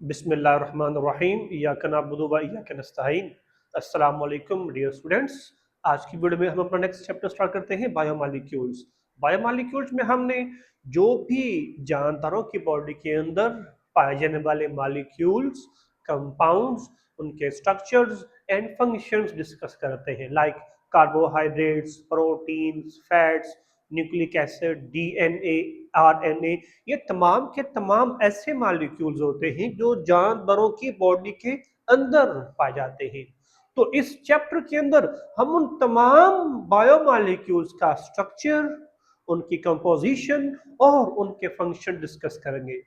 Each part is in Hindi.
बिस्मिल्लाहिर्रहमानिर्रहीम इय्याका नअबुदु व इय्याका नस्तईन। अस्सलाम वालेकुम डियर स्टूडेंट्स। आज की वीडियो में हम अपना नेक्स्ट चैप्टर स्टार्ट करते हैं बायोमॉलिक्यूल्स। बायोमॉलिक्यूल्स में हमने जो भी जानदारों की बॉडी के अंदर पाए जाने वाले मॉलिक्यूल्स, कंपाउंड्स, उनके स्ट्रक्चर्स एंड फंक्शंस डिस्कस करते हैं, like carbohydrates, proteins, fats, nucleic acid, DNA, RNA. ये तमाम के तमाम ऐसे मॉलिक्यूल्स होते हैं जो जानवरों की बॉडी के अंदर पाए जाते हैं। तो इस चैप्टर के अंदर हम उन तमाम बायोमॉलिक्यूल्स का स्ट्रक्चर, उनकी कंपोजिशन और उनके फंक्शन डिस्कस करेंगे।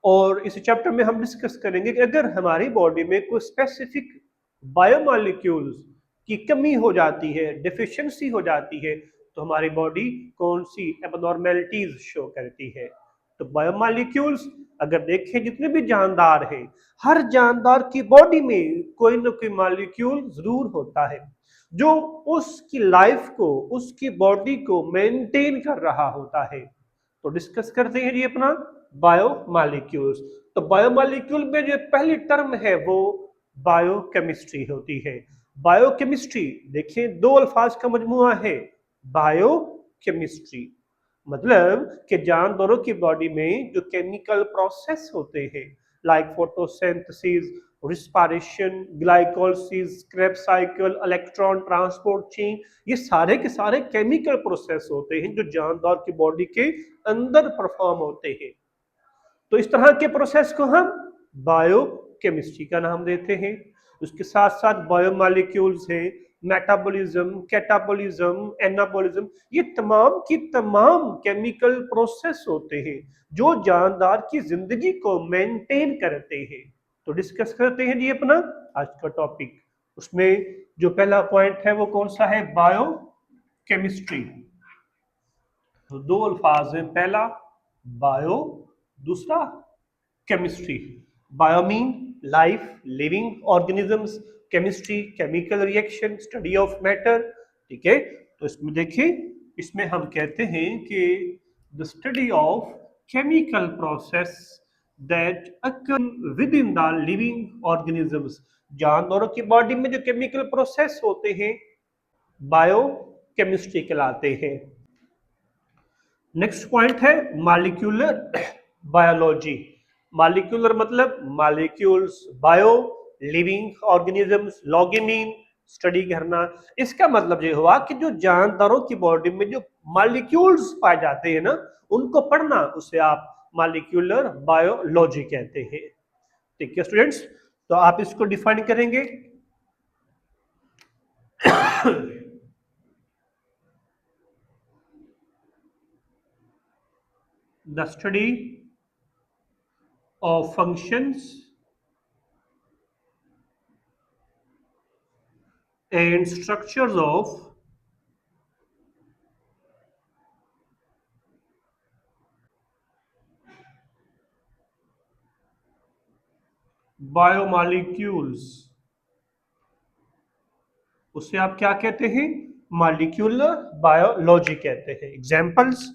और इस चैप्टर में हम डिस्कस करेंगे कि अगर हमारी बॉडी में कोई स्पेसिफिक बायोमॉलिक्यूल्स की कमी हो जाती है, डिफिशियंसी हो जाती है, तो हमारी बॉडी कौन सी एबनॉर्मेलिटीज शो करती है। तो बायोमॉलिक्यूल्स अगर देखें, जितने भी जानदार हैं, हर जानदार की बॉडी में कोई ना कोई मॉलिक्यूल जरूर होता है जो उसकी लाइफ को, उसकी बॉडी को मेंटेन कर रहा होता है। तो डिस्कस करते हैं जी अपना बायोमॉलिक्यूल्स। तो बायोमॉलिक्यूल में जो पहली टर्म है वो बायोकेमिस्ट्री होती है। बायोकेमिस्ट्री देखिए, दो अल्फाज का मजमुआ है। बायोकेमिस्ट्री मतलब कि जानवरों की बॉडी में जो केमिकल प्रोसेस होते हैं, like photosynthesis, respiration, glycolysis, Krebs cycle, electron transport chain, ये सारे के सारे केमिकल प्रोसेस होते हैं जो जानदार की बॉडी के अंदर परफॉर्म होते हैं। तो इस तरह के प्रोसेस को हम बायोकेमिस्ट्री का नाम देते हैं। उसके साथ साथ बायोमॉलिक्यूल्स हैं, मेटाबॉलिज्म, कैटाबॉलिज्म, एनाबॉलिज्म, ये तमाम की तमाम केमिकल प्रोसेस होते हैं जो जानदार की जिंदगी को मेंटेन करते हैं। तो डिस्कस करते हैं जी अपना आज का टॉपिक। उसमें जो पहला पॉइंट है वो कौन सा है? बायोकेमिस्ट्री। तो दो अल्फाज हैं, पहला बायो, दूसरा chemistry. Bio mean life, living organisms, chemistry chemical reaction, study of matter. ठीक है, तो इसमें देखिए, इसमें हम कहते हैं कि the study of chemical process that occur with in the living organisms. जानवरों की बॉडी में जो केमिकल प्रोसेस होते हैं बायो केमिस्ट्री कहलाते हैं। नेक्स्ट पॉइंट है मॉलिक्यूलर बायोलॉजी। मॉलिक्यूलर मतलब मॉलिक्यूल्स, बायो लिविंग ऑर्गेनिजम्स, लॉगिमीन स्टडी करना। इसका मतलब ये हुआ कि जो जानदारों की बॉडी में जो मॉलिक्यूल्स पाए जाते हैं ना, उनको पढ़ना, उसे आप मॉलिक्यूलर बायोलॉजी कहते हैं। ठीक है स्टूडेंट्स, तो आप इसको डिफाइन करेंगे। The study of functions and structures of biomolecules, उसे आप क्या कहते हैं? मॉलिक्यूलर बायोलॉजी कहते हैं। Examples,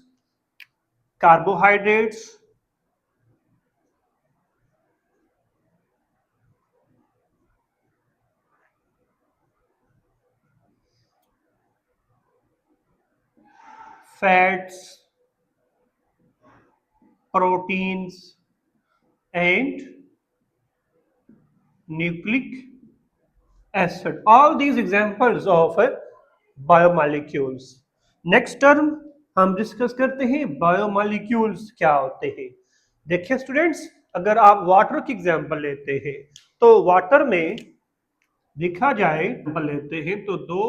carbohydrates, fats, proteins and nucleic acid. All these examples of biomolecules. Next term हम डिस्कस करते हैं बायोमॉलिक्यूल्स क्या होते हैं। देखिए स्टूडेंट्स, अगर आप वाटर की एग्जांपल लेते हैं तो वाटर में देखा जाए, लेते हैं तो दो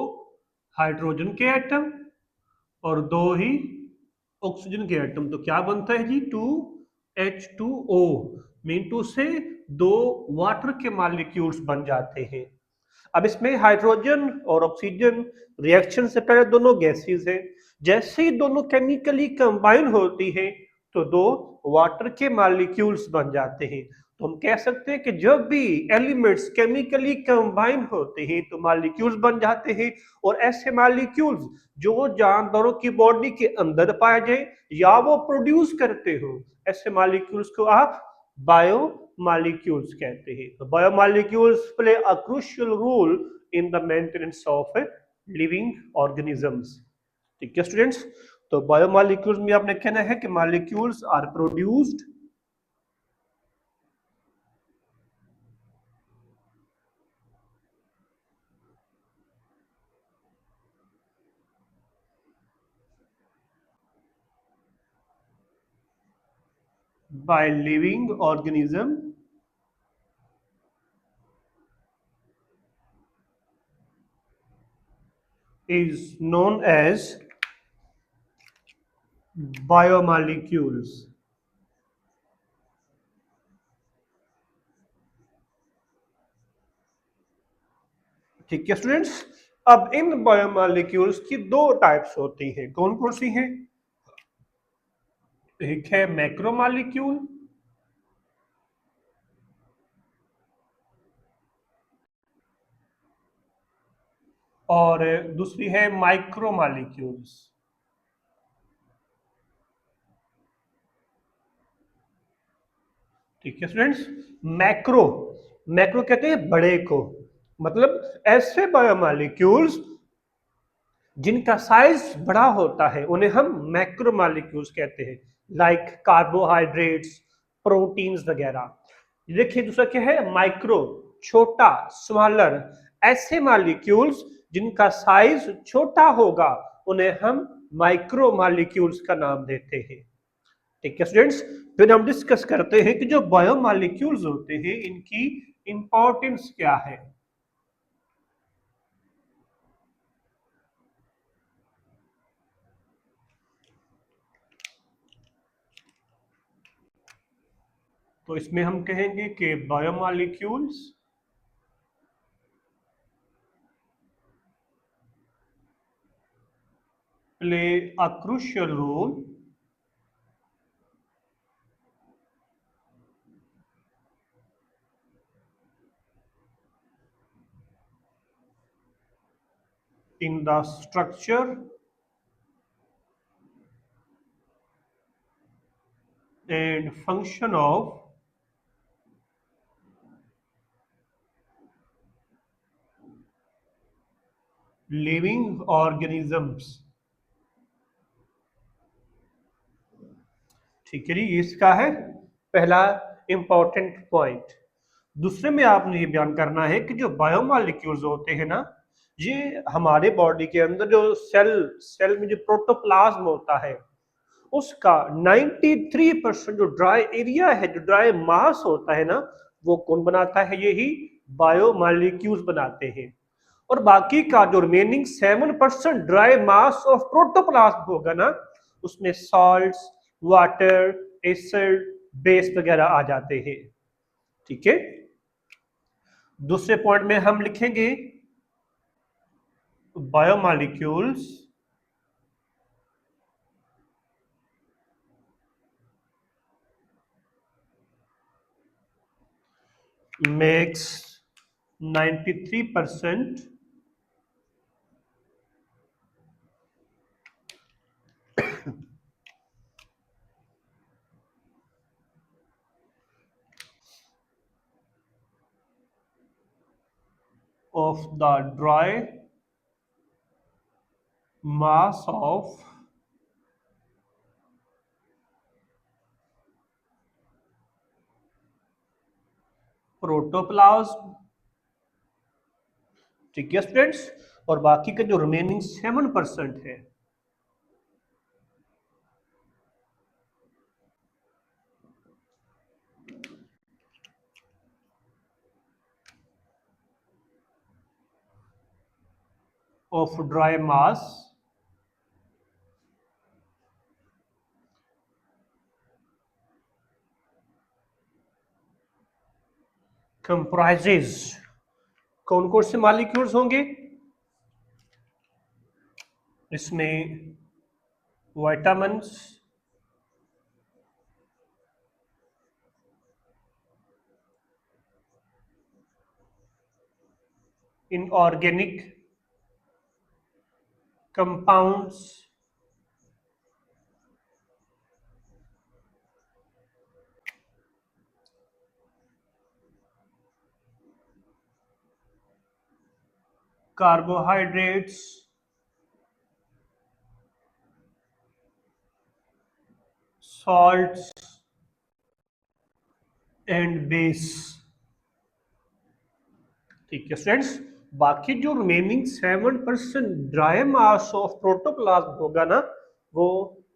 हाइड्रोजन के एटम और दो ही ऑक्सीजन के एटम, तो क्या बनता है जी? 2H2O। मीन टू से दो वाटर के मॉलिक्यूल्स बन जाते हैं। अब इसमें हाइड्रोजन और ऑक्सीजन रिएक्शन से पहले दोनों गैसेस हैं। जैसे ही दोनों केमिकली कंबाइन होती हैं तो दो वाटर के मॉलिक्यूल्स बन जाते हैं। तो हम कह सकते हैं कि जब भी एलिमेंट्स केमिकली कंबाइन होते हैं तो मॉलिक्यूल्स बन जाते हैं। और ऐसे मॉलिक्यूल्स जो जानवरों की बॉडी के अंदर पाए जाए या वो प्रोड्यूस करते हो, ऐसे मॉलिक्यूल्स को आप बायो बायोमॉलिक्यूल्स कहते हैं। तो biomolecules play a crucial role in the maintenance of living organisms. ठीक है स्टूडेंट्स, तो बायोमॉलिक्यूल्स में आपने कहना है कि molecules are produced by living organism is known as biomolecules। ठीक है स्टूडेंट्स, अब इन बायोमॉलिक्यूल्स की दो टाइप्स होती हैं, कौन कौन सी हैं? एक है मैक्रोमॉलिक्यूल और दूसरी है माइक्रोमॉलिक्यूल्स। ठीक है स्टूडेंट्स, मैक्रो मैक्रो कहते हैं बड़े को, मतलब ऐसे बायोमॉलिक्यूल्स जिनका साइज बड़ा होता है उन्हें हम मैक्रोमॉलिक्यूल्स कहते हैं, लाइक कार्बोहाइड्रेट्स, प्रोटीन्स वगैरह। देखिए दूसरा क्या है, माइक्रो, छोटा, स्मॉलर। ऐसे मॉलिक्यूल्स जिनका साइज छोटा होगा उन्हें हम माइक्रो मॉलिक्यूल्स का नाम देते हैं। ठीक है स्टूडेंट्स, फिर हम डिस्कस करते हैं कि जो बायोमॉलिक्यूल्स होते हैं इनकी इंपॉर्टेंस क्या है। तो इसमें हम कहेंगे कि biomolecules play a crucial role in the structure and function of living organisms। ठीक है जी, ये इसका है पहला इंपॉर्टेंट पॉइंट। दूसरे में आपने ये बयान करना है कि जो बायोमॉलिक्यूल्स होते हैं ना, ये हमारे बॉडी के अंदर जो सेल सेल में जो प्रोटोप्लाज्म होता है उसका 93% जो ड्राई एरिया है, जो ड्राई मास होता है ना, वो कौन बनाता है? यही बायोमॉलिक्यूल्स बनाते हैं। और बाकी का जो remaining 7% dry mass of protoplasm होगा ना, उसमें सॉल्ट्स, वाटर, एसिड, बेस वगैरह आ जाते हैं। ठीक है, दूसरे पॉइंट में हम लिखेंगे biomolecules makes 93% of the dry mass of protoplasm. ठीक है स्टूडेंट्स, और बाकी का जो रिमेनिंग 7% है ऑफ ड्राई मास कंप्राइजेज, कौन कौन से मॉलिक्यूल्स होंगे इसमें? Vitamins, inorganic compounds, carbohydrates, salts and base. ठीक है स्टूडेंट्स, बाकी जो remaining 7% dry mass of protoplasm होगा ना, वो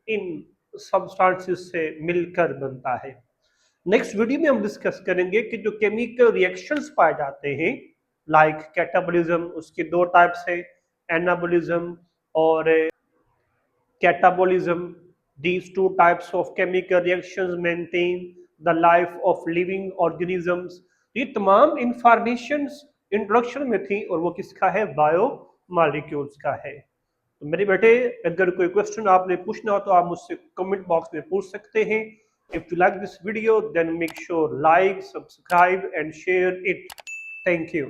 इन सब्सटेंसेस से मिलकर बनता है। नेक्स्ट वीडियो में हम डिस्कस करेंगे कि जो केमिकल रिएक्शंस पाए जाते हैं लाइक कैटाबोलिज्म, उसके दो टाइप्स है, एनाबोलिज्म और catabolism. These two types of chemical reactions maintain the life of living organisms. ये तमाम इंफॉर्मेशन इंट्रोडक्शन में थी और वो किसका है, बायो मॉलिक्यूल्स का है। तो मेरे बेटे, अगर कोई क्वेश्चन आपने पूछना हो तो आप मुझसे कमेंट बॉक्स में पूछ सकते हैं। If you like this video then make sure like, subscribe and share it. Thank you.